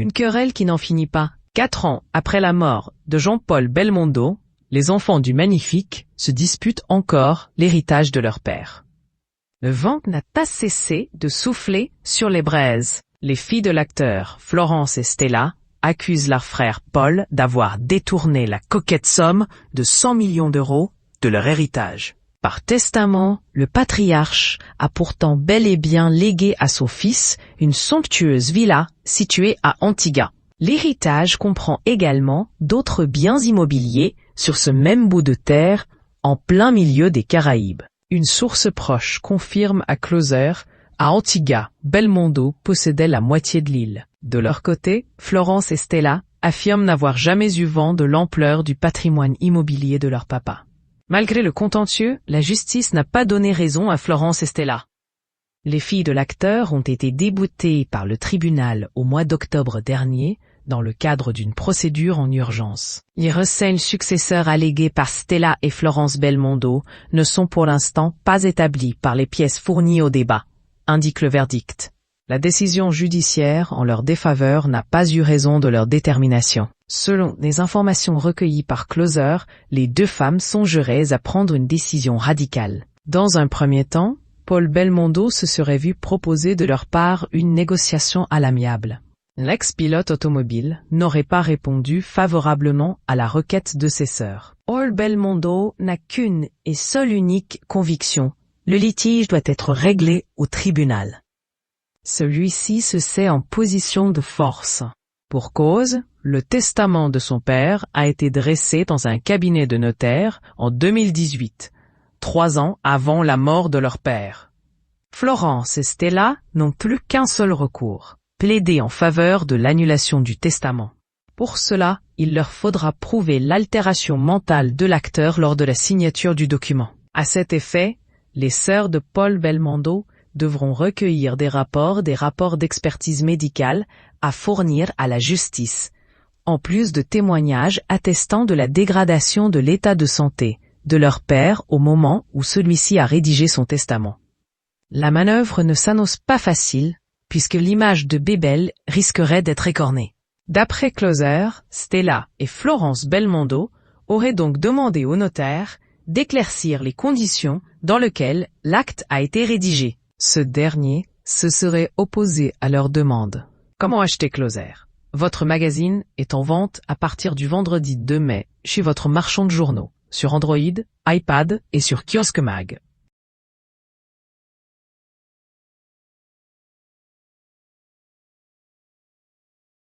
Une querelle qui n'en finit pas. 4 ans après la mort de Jean-Paul Belmondo, les enfants du Magnifique se disputent encore l'héritage de leur père. Le vent n'a pas cessé de souffler sur les braises. Les filles de l'acteur, Florence et Stella, accusent leur frère Paul d'avoir détourné la coquette somme de 100 millions d'euros de leur héritage. Par testament, le patriarche a pourtant bel et bien légué à son fils une somptueuse villa située à Antigua. L'héritage comprend également d'autres biens immobiliers sur ce même bout de terre en plein milieu des Caraïbes. Une source proche confirme à Closer, à Antigua, Belmondo possédait la moitié de l'île. De leur côté, Florence et Stella affirment n'avoir jamais eu vent de l'ampleur du patrimoine immobilier de leur papa. Malgré le contentieux, la justice n'a pas donné raison à Florence et Stella. Les filles de l'acteur ont été déboutées par le tribunal au mois d'octobre dernier dans le cadre d'une procédure en urgence. Les recels successeurs allégués par Stella et Florence Belmondo ne sont pour l'instant pas établis par les pièces fournies au débat, indique le verdict. La décision judiciaire en leur défaveur n'a pas eu raison de leur détermination. Selon les informations recueillies par Closer, les deux femmes songeraient à prendre une décision radicale. Dans un premier temps, Paul Belmondo se serait vu proposer de leur part une négociation à l'amiable. L'ex-pilote automobile n'aurait pas répondu favorablement à la requête de ses sœurs. Paul Belmondo n'a qu'une et seule unique conviction. Le litige doit être réglé au tribunal. Celui-ci se sait en position de force. Pour cause, le testament de son père a été dressé dans un cabinet de notaire en 2018, 3 ans avant la mort de leur père. Florence et Stella n'ont plus qu'un seul recours, plaider en faveur de l'annulation du testament. Pour cela, il leur faudra prouver l'altération mentale de l'acteur lors de la signature du document. À cet effet, les sœurs de Paul Belmondo devront recueillir des rapports d'expertise médicale à fournir à la justice, en plus de témoignages attestant de la dégradation de l'état de santé de leur père au moment où celui-ci a rédigé son testament. La manœuvre ne s'annonce pas facile, puisque l'image de Bébel risquerait d'être écornée. D'après Closer, Stella et Florence Belmondo auraient donc demandé au notaire d'éclaircir les conditions dans lesquelles l'acte a été rédigé. Ce dernier se serait opposé à leur demande. Comment acheter Closer? Votre magazine est en vente à partir du vendredi 2 mai chez votre marchand de journaux, sur Android, iPad et sur Kiosque Mag.